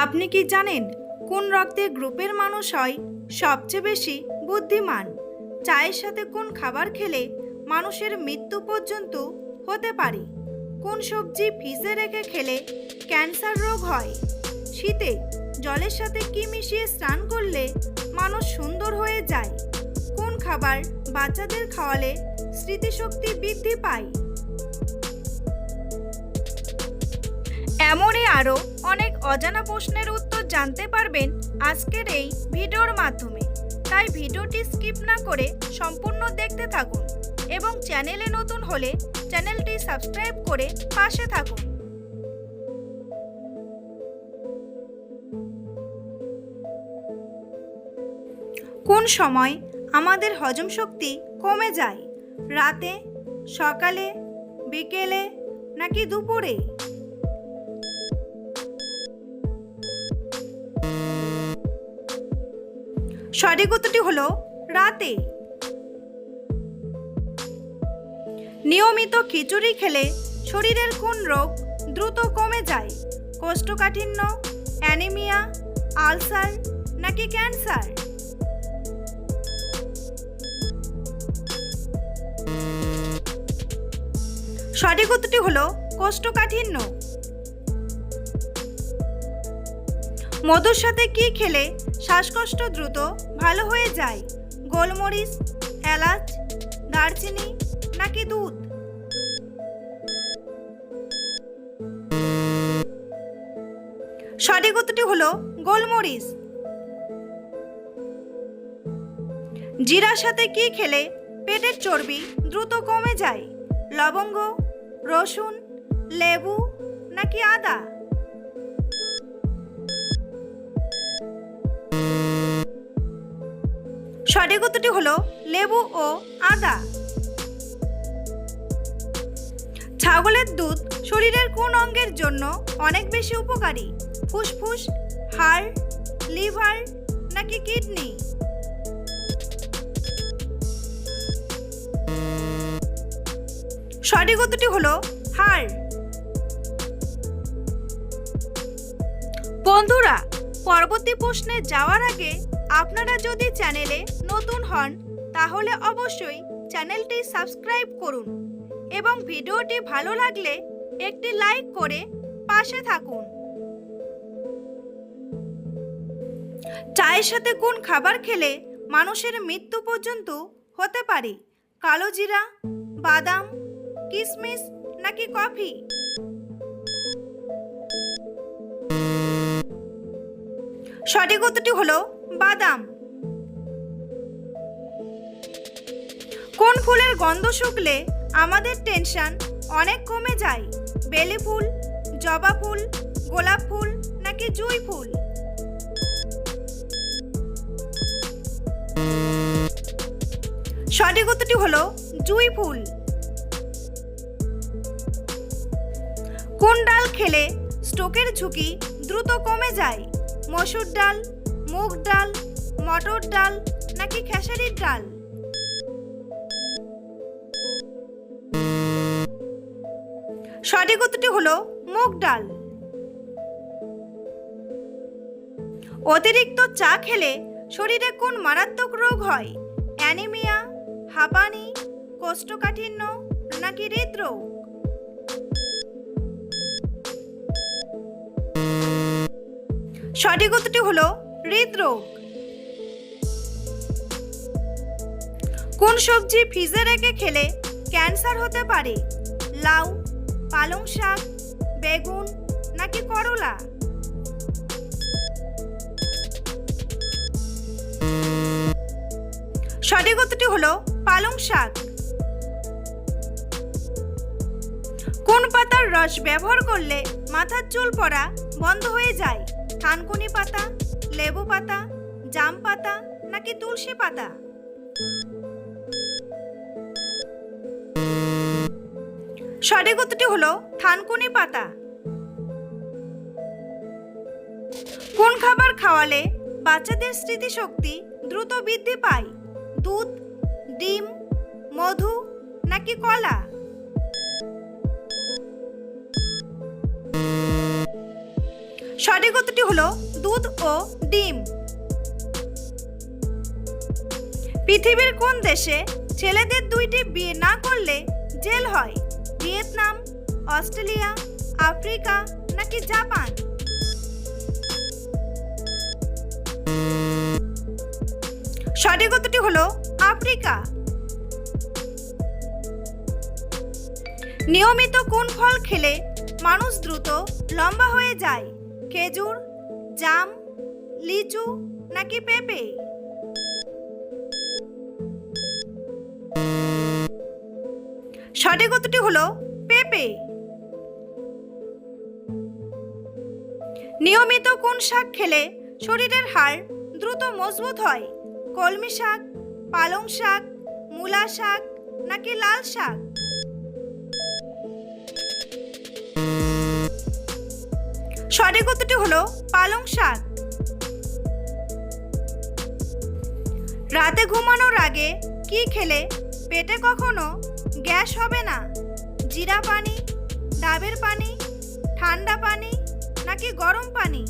আপনি কি জানেন কোন রক্তের গ্রুপের মানুষ হয় সবচেয়ে বেশি বুদ্ধিমান? চায়ের সাথে কোন খাবার খেলে মানুষের মৃত্যু পর্যন্ত হতে পারে? কোন সবজি ফ্রিজে রেখে খেলে ক্যান্সার রোগ হয়? শীতে জলের সাথে কি মিশিয়ে স্নান করলে মানুষ সুন্দর হয়ে যায়? কোন খাবার বাচ্চাদের খাওয়ালে স্মৃতিশক্তি বৃদ্ধি পায়? এমনই আরও অনেক অজানা প্রশ্নের উত্তর জানতে পারবেন আজকের এই ভিডিওর মাধ্যমে। তাই ভিডিওটি স্কিপ না করে সম্পূর্ণ দেখতে থাকুন এবং চ্যানেলে নতুন হলে চ্যানেলটি সাবস্ক্রাইব করে পাশে থাকুন। কোন সময় আমাদের হজম শক্তি কমে যায়? রাতে, সকালে, বিকেলে নাকি দুপুরে? সঠিক উত্তরটি হলো রাতে। নিয়মিত খিচুড়ি খেলে শরীরের কোন রোগ দ্রুত কমে যায়? কোষ্ঠকাঠিন্য, অ্যানিমিয়া, আলসার নাকি ক্যান্সার? সঠিক উত্তরটি হলো কোষ্ঠকাঠিন্য। মধুর সাথে কি খেলে শ্বাসকষ্ট দ্রুত ভালো হয়ে যায়? গোলমরিচ, এলাচ, দারচিনি নাকি দুধ? সঠিক উত্তরটি হলো গোলমরিচ। জিরার সাথে কি খেলে পেটের চর্বি দ্রুত কমে যায়? লবঙ্গ, রসুন, লেবু নাকি আদা? সঠিক উত্তরটি হলো লেবু ও আদা। ছাগলের দুধ শরীরের কোন অঙ্গের জন্য অনেক বেশি উপকারী? ফুসফুস, হাড়, লিভার নাকি কিডনি? সঠিক উত্তরটি হলো হাড়। বন্ধুরা, পরবর্তী প্রশ্নে যাওয়ার আগে আপনারা যদি চ্যানেলে নতুন হন তাহলে অবশ্যই চ্যানেলটি সাবস্ক্রাইব করুন এবং ভিডিওটি ভালো লাগলে একটি লাইক করে পাশে থাকুন। চায়ের সাথে কোন খাবার খেলে মানুষের মৃত্যু পর্যন্ত হতে পারে? কালো জিরা, বাদাম, কিশমিশ নাকি কফি? সঠিক উত্তরটি হলো বাদাম। কোন ফুলের গন্ধ শুকলে আমাদের টেনশন অনেক কমে যায়? বেলি ফুল, জবা ফুল, গোলাপ ফুল নাকি জুঁই ফুল? সঠিক উত্তরটি হলো জুঁই ফুল। কোন ডাল খেলে স্ট্রোকের ঝুঁকি দ্রুত কমে যায়? মসুর ডাল, মুগ ডাল, মটর ডাল নাকি খেসারির ডাল? সঠিক উত্তরটি হলো মুগ ডাল। অতিরিক্ত চা খেলে শরীরে কোন মারাত্মক রোগ হয়? অ্যানিমিয়া, হাঁপানি, কোষ্ঠকাঠিন্য নাকি হৃদরোগ? সঠিক উত্তরটি হলো হৃদরোগ। কোন সবজি ফ্রিজে রেখে খেলে ক্যান্সার হতে পারে? লাউ, পালং শাক, বেগুন নাকি করলা? সঠিক উত্তরটি হলো পালং শাক। কোন পাতার রস ব্যবহার করলে মাথার চুল পড়া বন্ধ হয়ে যায়? থানকুনি পাতা, লেবু পাতা, জাম পাতা নাকি তুলসী পাতা? সঠিক উত্তরটি হলো থানকুনি পাতা। কোন খাবার খাওয়ালে বাচ্চাদের স্মৃতিশক্তি দ্রুত বৃদ্ধি পায়? দুধ, ডিম, মধু নাকি কলা? সঠিক উত্তরটি হলো দুধ ও ডিম। পৃথিবীর কোন দেশে ছেলেদের 2টি বিয়ে না করলে জেল হয়? ভিয়েতনাম, অস্ট্রেলিয়া, আফ্রিকা নাকি জাপান? সঠিক উত্তরটি হলো আফ্রিকা। নিয়মিত কোন ফল খেলে মানুষ দ্রুত লম্বা হয়ে যায়? খেজুর, জাম, লিচু নাকি পেঁপে? সঠিক উত্তরটি হলো পেঁপে। নিয়মিত কোন শাক খেলে শরীরের হাড় দ্রুত মজবুত হয়? কলমি শাক, পালং শাক, মূলা শাক নাকি লাল শাক? সঠিক উত্তরটি হলো পালং শাক। রাতে ঘুমানোর আগে কি খেলে পেটে কখনো গ্যাস হবে না? জিরা পানি, ডাবের পানি, ঠান্ডা পানি নাকি গরম পানি?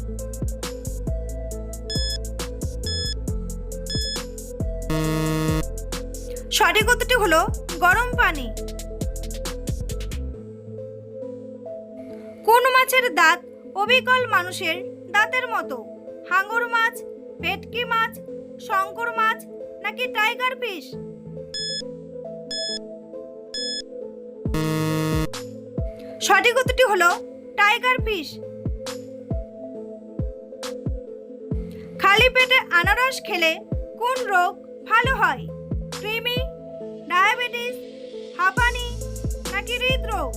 সঠিক উত্তরটি হলো গরম পানি। কোন মাছের দাঁত অবিকল মানুষের দাঁতের মতো? হাঙর মাছ, ভেটকি মাছ, শঙ্কর মাছ নাকি টাইগার ফিশ? সঠিক উত্তরটি হলো টাইগার ফিশ। খালি পেটে আনারস খেলে কোন রোগ ভালো হয়? কৃমি, ডায়াবেটিস, হাঁপানি নাকি হৃদরোগ?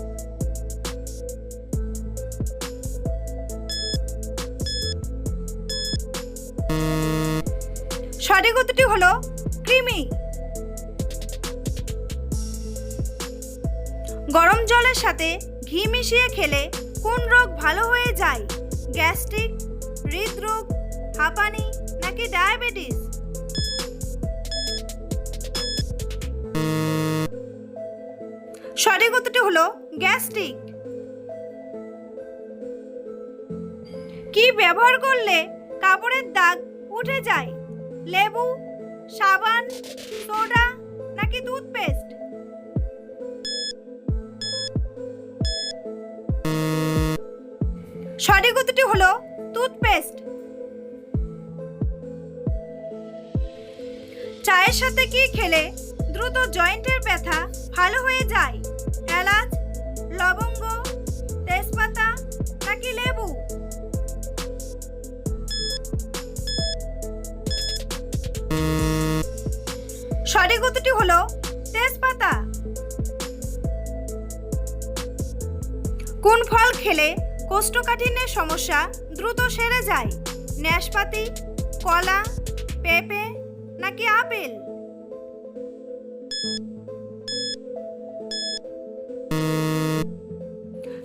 সঠিক উত্তরটি হলো কৃমি। গরম জলের সাথে ঘি মিশিয়ে খেলে কোন রোগ ভালো হয়ে যায়? গ্যাস্ট্রিক, হৃদরোগ, হাঁপানি নাকি ডায়াবেটিস? সঠিক উত্তরটি হলো গ্যাস্ট্রিক। কি ব্যবহার করলে কাপড়ের দাগ উঠে যায়? লেবু, সাবান, সোডা নাকি টুথপেস্ট? সঠিক উত্তরটি হলো টুথপেস্ট। চায়ের সাথে কি খেলে দ্রুত জয়েন্টের ব্যথা ভালো হয়ে যায়? এলাচ, লবঙ্গ, তেজপাতা নাকি লেবু? সঠিক উত্তরটি হলো তেজপাতা। কোন ফল খেলে কোষ্ঠকাঠিন্যের সমস্যা দ্রুত সেরে যায়? নাশপাতি, কলা, পেঁপে নাকি আপেল?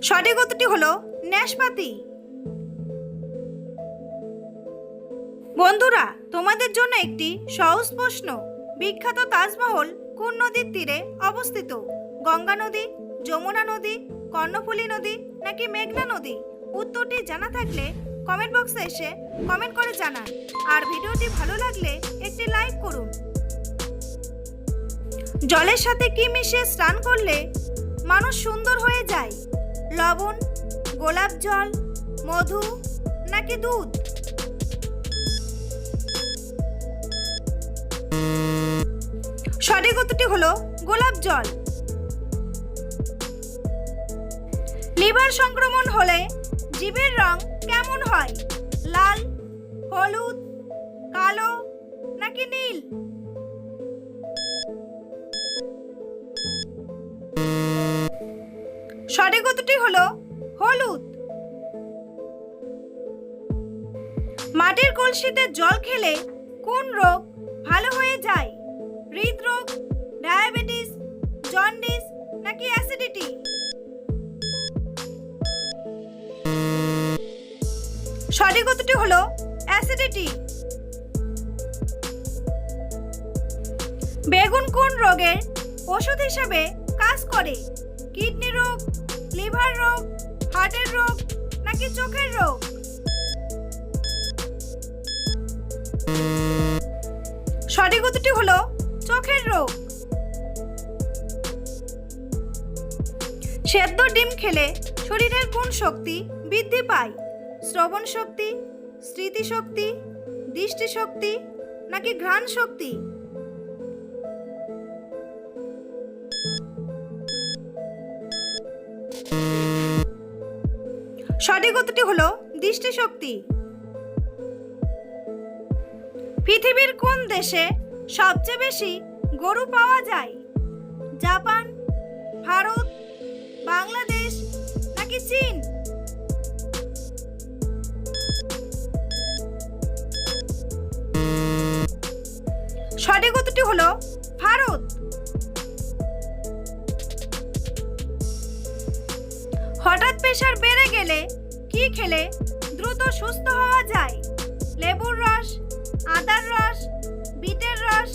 সঠিক উত্তরটি হলো নাশপাতি। বন্ধুরা, তোমাদের জন্য একটি সহজ প্রশ্ন। বিখ্যাত তাজমহল কোন নদীর তীরে অবস্থিত? গঙ্গা নদী, যমুনা নদী, কর্ণফুলী নদী নাকি মেঘনা নদী? উত্তরটি জানা থাকলে কমেন্ট বক্সে এসে কমেন্ট করে জানান। আর ভিডিওটি ভালো লাগলে একটি লাইক করুন। জলের সাথে কি মিশিয়ে স্নান করলে মানুষ সুন্দর হয়ে যায়? লবণ, গোলাপ জল, মধু নাকি দুধ? সঠিক উত্তরটি হলো গোলাপ জল। লিভার সংক্রমণ হলে জিভের রং কেমন হয়? লাল, হলুদ, কালো নাকি নীল? সঠিক উত্তরটি হলো হলুদ। মাটির কলসিতে জল খেলে কোন রোগ ভালো হয়ে যায়? হৃদরোগ, ডায়াবেটিস, জন্ডিস নাকি অ্যাসিডিটি? সঠিক উত্তরটি হলো অ্যাসিডিটি। বেগুন কোন রোগের ওষুধ হিসেবে কাজ করে? কিডনি রোগ, লিভার রোগ, হার্টের রোগ নাকি চোখের রোগ? সঠিক উত্তরটি হলো চোখের রোগ। সেদ্ধ ডিম খেলে শরীরের কোন শক্তি বৃদ্ধি পায়? শ্রবণ শক্তি, স্মৃতিশক্তি, দৃষ্টিশক্তি নাকি ঘ্রাণ শক্তি? সঠিক উত্তরটি হলো দৃষ্টিশক্তি। পৃথিবীর কোন দেশে সবচেয়ে বেশি গরু পাওয়া যায়? জাপান, ভারত, বাংলাদেশ নাকি চীন? সঠিক উত্তরটি হলো ভারত। হঠাৎ প্রেসার বেড়ে গেলে কি খেলে দ্রুত সুস্থ হওয়া যায়? লেবুর রস, আদার রস, বিটের রস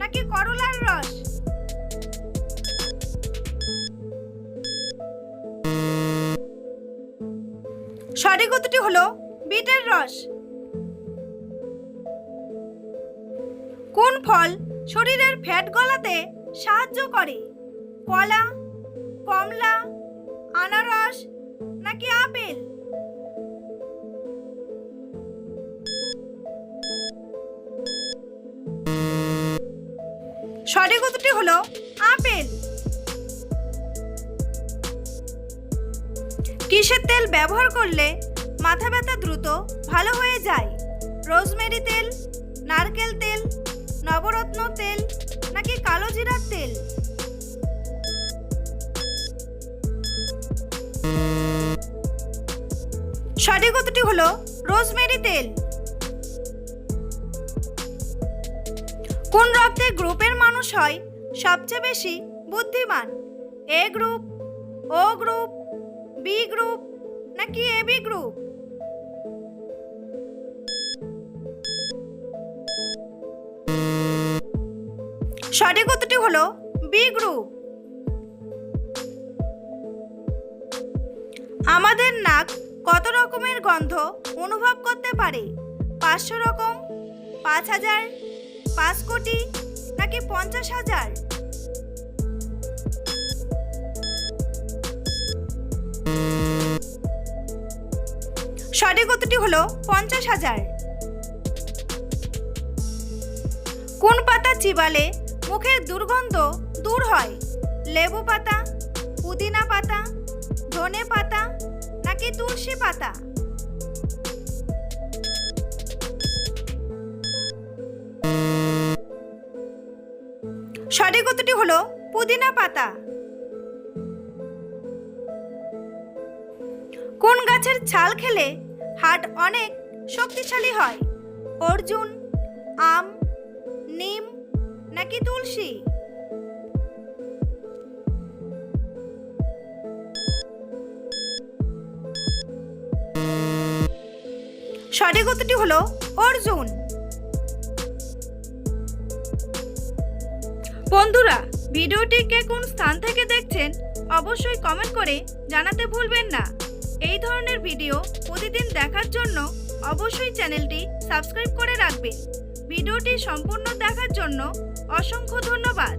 নাকি করলার রস? সঠিক উত্তরটি হলো বিটের রস। কোন ফল শরীরের ফ্যাট গলাতে সাহায্য করে? কলা, কমলা, আনারস নাকি আপেল? সঠিক উত্তরটি হলো আপেল। কিসের তেল ব্যবহার করলে মাথা ব্যথা দ্রুত ভালো হয়ে যায়? রোজমেরি তেল, নারকেল তেল, নবরত্ন তেল নাকি কালো জিরার তেল? সঠিক উত্তরটি হলো রোজমেরি তেল। কোন রক্তের গ্রুপের মানুষ হয় সবচেয়ে বেশি বুদ্ধিমান? এ গ্রুপ, ও গ্রুপ, বি গ্রুপ নাকি এবি গ্রুপ? সঠিক উত্তরটি হলো বি গ্রুপ। আমাদের নাক কত রকমের গন্ধ অনুভব করতে পারে? 500 রকম, 5000, 5 কোটি নাকি 50,000? সঠিক উত্তরটি হলো 50,000। কোন পাতা চিবালে মুখের দুর্গন্ধ দূর হয়? লেবু পাতা, পুদিনা পাতা, ধনে পাতা নাকি তুলসী পাতা? সঠিক উত্তরটি হলো পুদিনা পাতা। কোন গাছের ছাল খেলে হার্ট অনেক শক্তিশালী হয়? অর্জুন, আম, নিম নাকি তুলসী? সঠিক উত্তরটি হলো অর্জুন। বন্ধুরা, ভিডিওটি কে কোন স্থান থেকে দেখছেন অবশ্যই কমেন্ট করে জানাতে ভুলবেন না। এই ধরনের ভিডিও প্রতিদিন দেখার জন্য অবশ্যই চ্যানেলটি সাবস্ক্রাইব করে রাখবেন। ভিডিওটি সম্পূর্ণ দেখার জন্য অসংখ্য ধন্যবাদ।